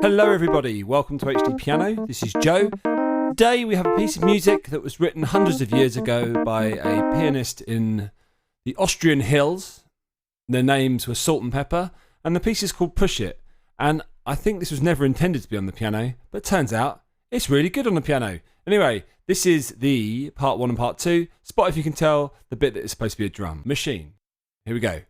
Hello everybody, welcome to HDpiano. This is Joe. Today we have a piece of music that was written hundreds of years ago by a pianist in the Austrian hills. Their names were Salt-N-Pepa, and the piece is called Push It. And I think this was never intended to be on the piano, but turns out it's really good on the piano. Anyway, this is the part 1 and part 2. Spot if you can tell the bit that is supposed to be a drum machine. Here we go.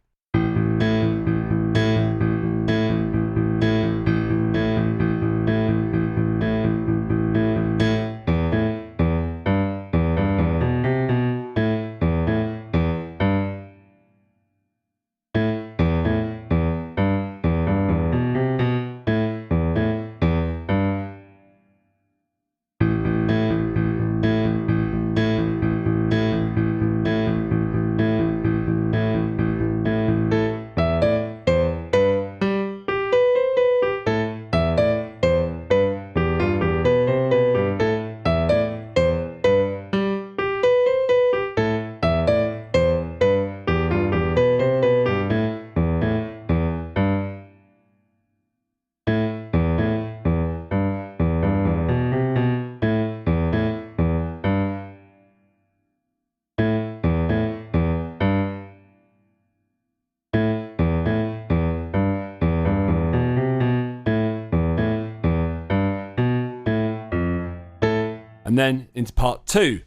And then into part 2.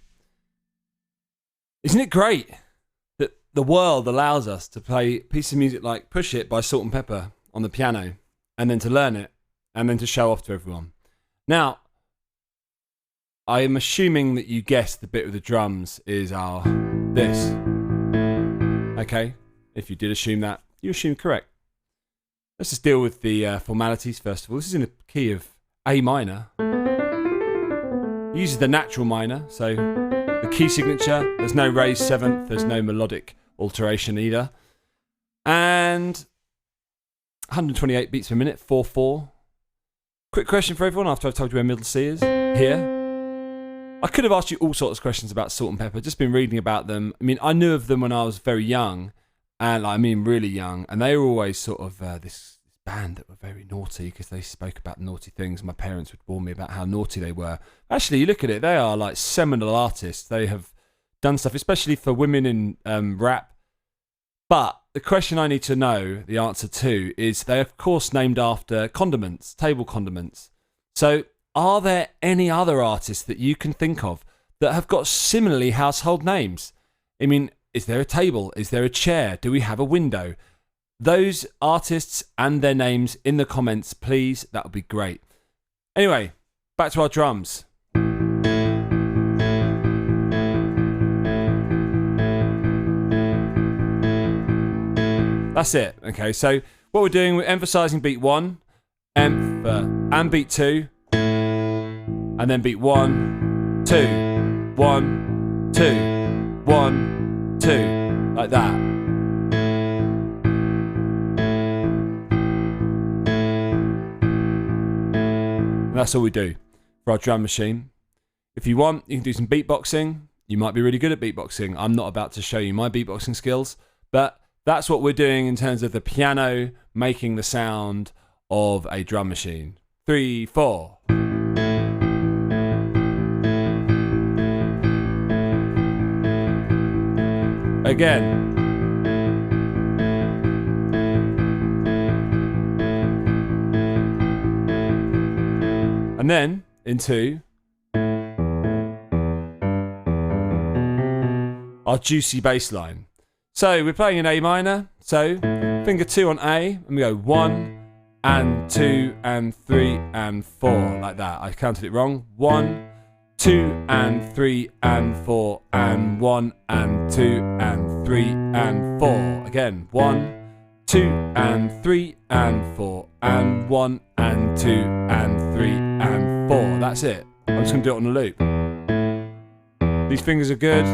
Isn't it great that the world allows us to play a piece of music like Push It by Salt-N-Pepa on the piano, and then to learn it, and then to show off to everyone? Now, I am assuming that you guessed the bit with the drums is this. Okay, if you did assume that, you assumed correct. Let's just deal with the formalities first of all. This is in the key of A minor. Uses the natural minor, so the key signature, there's no raised 7th, there's no melodic alteration either. And 128 beats per minute, 4/4. Quick question for everyone after I've told you where middle C is. Here. I could have asked you all sorts of questions about Salt-N-Pepa, just been reading about them. I mean, I knew of them when I was very young, and I mean really young, and they were always sort of this band that were very naughty because they spoke about naughty things. My parents would warn me about how naughty they were. Actually, you look at it, they are like seminal artists. They have done stuff, especially for women in rap. But the question I need to know the answer to is they are, of course, named after condiments, table condiments. So are there any other artists that you can think of that have got similarly household names? I mean, is there a table? Is there a chair? Do we have a window? Those artists and their names in the comments, please. That would be great. Anyway, back to our drums. That's it. Okay, so what we're doing, we're emphasizing beat 1, and beat 2, and then beat 1, 2, 1, 2, 1, 2, like that. That's all we do for our drum machine. If you want, you can do some beatboxing. You might be really good at beatboxing. I'm not about to show you my beatboxing skills, but that's what we're doing in terms of the piano making the sound of a drum machine. 3, 4. Again. And then into our juicy bass line. So we're playing in A minor, so finger 2 on A, and we go 1 and 2 and 3 and 4, like that. I counted it wrong. 1, 2 and 3 and 4, and 1 and 2 and 3 and 4. Again, 1, 2 and 3 and 4, and 1 and 2 and 3 and 4. That's it. I'm just going to do it on a loop. These fingers are good.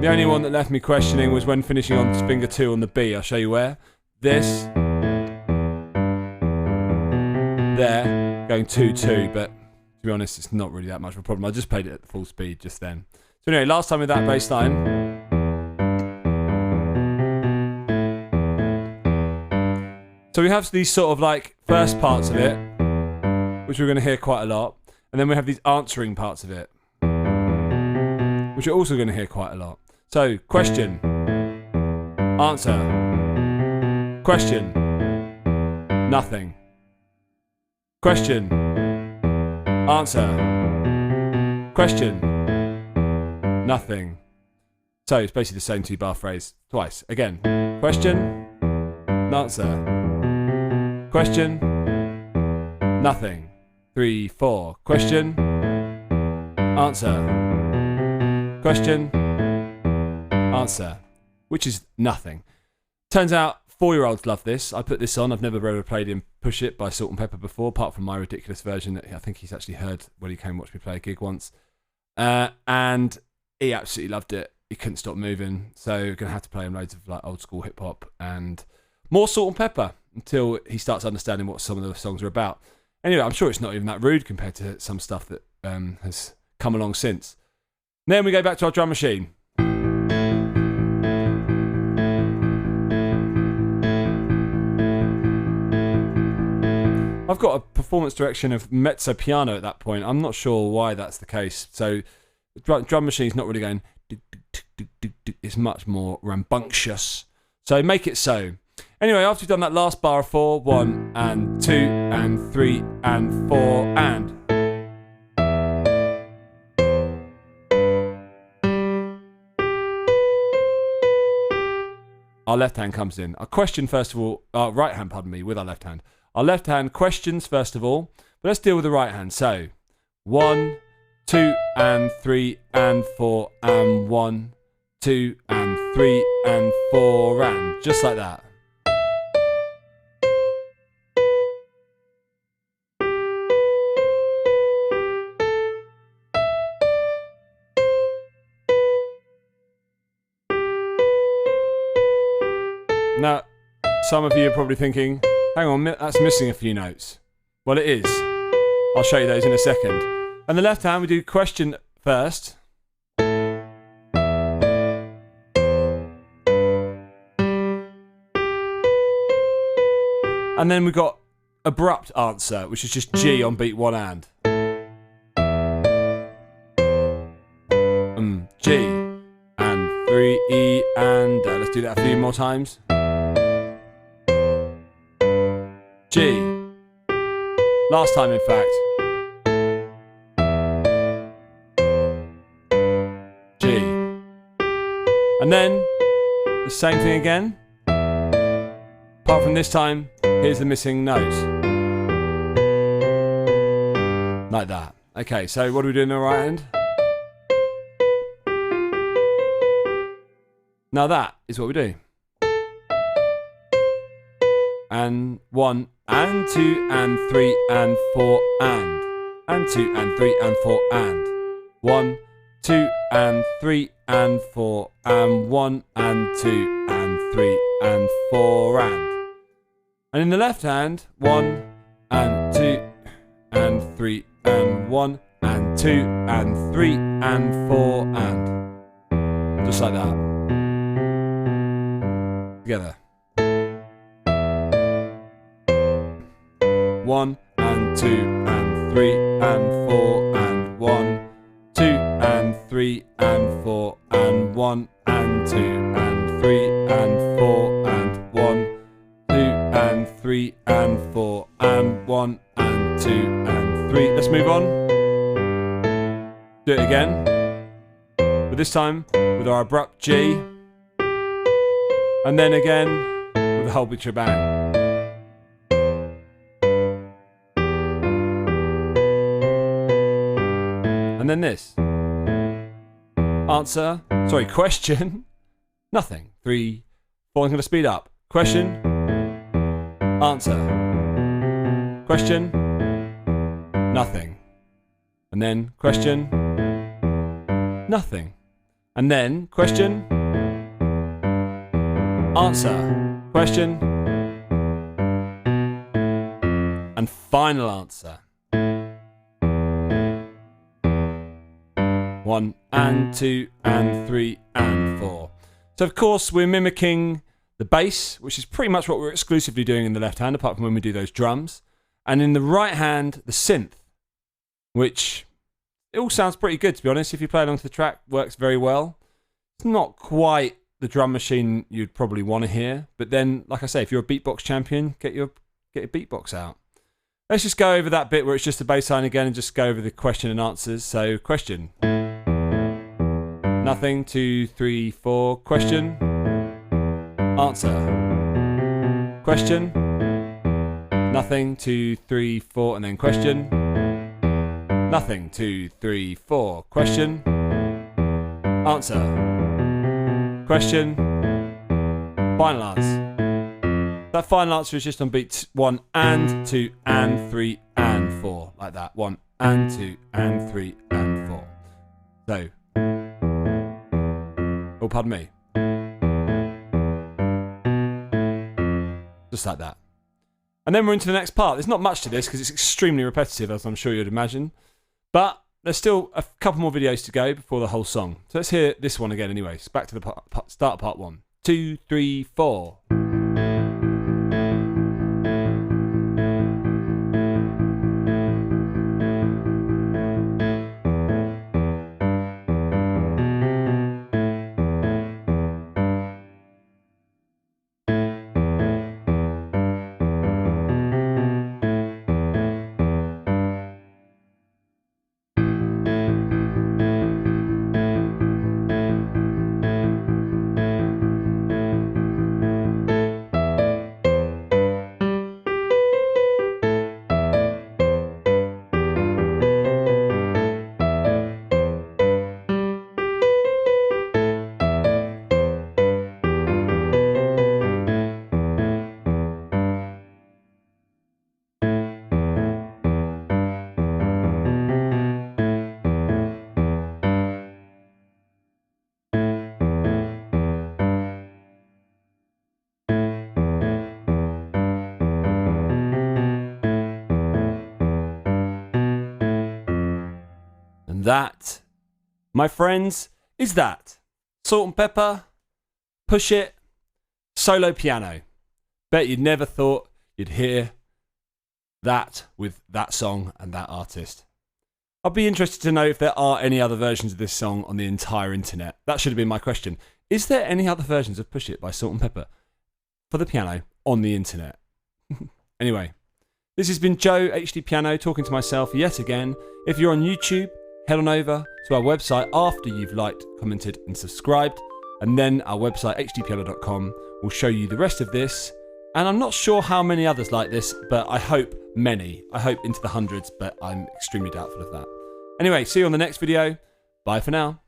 The only one that left me questioning was when finishing on finger 2 on the B. I'll show you where. This. There. Going 2-2, but to be honest, it's not really that much of a problem. I just played it at full speed just then. So anyway, last time with that bass line. So we have these sort of like first parts of it, which we're going to hear quite a lot. And then we have these answering parts of it, which you're also going to hear quite a lot. So, question, answer, question, nothing, question, answer, question, nothing. So it's basically the same 2-bar phrase twice. Again, question, answer, question, nothing. 3, 4. Question, answer, question, answer, which is nothing. Turns out 4-year-olds love this. I put this on. I've never ever played him Push It by Salt-N-Pepa before, apart from my ridiculous version that I think he's actually heard when he came and watched me play a gig once. And he absolutely loved it. He couldn't stop moving. So we're going to have to play him loads of like old school hip hop and more Salt-N-Pepa until he starts understanding what some of the songs are about. Anyway, I'm sure it's not even that rude compared to some stuff that has come along since. Then we go back to our drum machine. I've got a performance direction of mezzo piano at that point. I'm not sure why that's the case. So the drum machine's not really going... It's much more rambunctious. So make it so. Anyway, after we've done that last bar of 4, 1 and 2 and 3 and 4 and... Our left hand comes in. Our question, first of all... Our right hand, pardon me, with our left hand. Our left hand questions, first of all. But let's deal with the right hand. So, 1, 2 and 3 and 4 and 1, 2 and 3 and 4 and... Just like that. Now, some of you are probably thinking, hang on, that's missing a few notes. Well, it is. I'll show you those in a second. And the left hand, we do question first. And then we've got abrupt answer, which is just G on beat 1 and. G and 3 E and let's do that a few more times. G. Last time, in fact. G. And then the same thing again. Apart from this time, here's the missing notes. Like that. Okay, so what do we do in the right hand? Now that is what we do. And 1 and 2 and 3 and 4 and 2 and 3 and 4 and 1, 2 and 3 and 4 and 1 and 2 and 3 and 4 and in the left hand 1 and 2 and 3 and 1 and 2 and 3 and 4 and just like that together. 1 and 2 and 3 and 4 and 1, 2 and 3 and 4 and 1 and 2 and 3 and 4 and 1, 2 and 3 and 4 and 1 and 2 and 3. Let's move on. Do it again. But this time with our abrupt G. And then again with the whole bit shebang. And then this. Answer. Sorry, question. Nothing. 3, 4. I'm going to speed up. Question. Answer. Question. Nothing. And then question. Nothing. And then question. Answer. Question. And final answer. 1 and 2 and 3 and 4. So of course we're mimicking the bass, which is pretty much what we're exclusively doing in the left hand, apart from when we do those drums. And in the right hand, the synth, which it all sounds pretty good, to be honest. If you play along to the track, works very well. It's not quite the drum machine you'd probably want to hear, but then, like I say, if you're a beatbox champion, get your beatbox out. Let's just go over that bit where it's just the bass line again and just go over the question and answers. So, question. Nothing, 2, 3, 4. Question. Answer. Question. Nothing, 2, 3, 4. And then question. Nothing, 2, 3, 4. Question. Answer. Question. Final answer. That final answer is just on beats 1 and 2 and 3 and 4. Like that. 1 and 2 and 3 and 4. So. Oh, pardon me. Just like that. And then we're into the next part. There's not much to this because it's extremely repetitive, as I'm sure you'd imagine. But there's still a couple more videos to go before the whole song. So let's hear this one again anyway. So back to the start of part 1. 2, 3, 4. And that, my friends, is that. Salt-N-Pepa, Push It, solo piano. Bet you'd never thought you'd hear that with that song and that artist. I'd be interested to know if there are any other versions of this song on the entire internet. That should have been my question. Is there any other versions of Push It by Salt-N-Pepa for the piano on the internet? Anyway, this has been Joe, HDpiano, talking to myself yet again. If you're on YouTube, head on over to our website after you've liked, commented and subscribed, and then our website HDpiano.com will show you the rest of this, and I'm not sure how many others like this, but I hope many. I hope into the hundreds, but I'm extremely doubtful of that. Anyway, see you on the next video. Bye for now.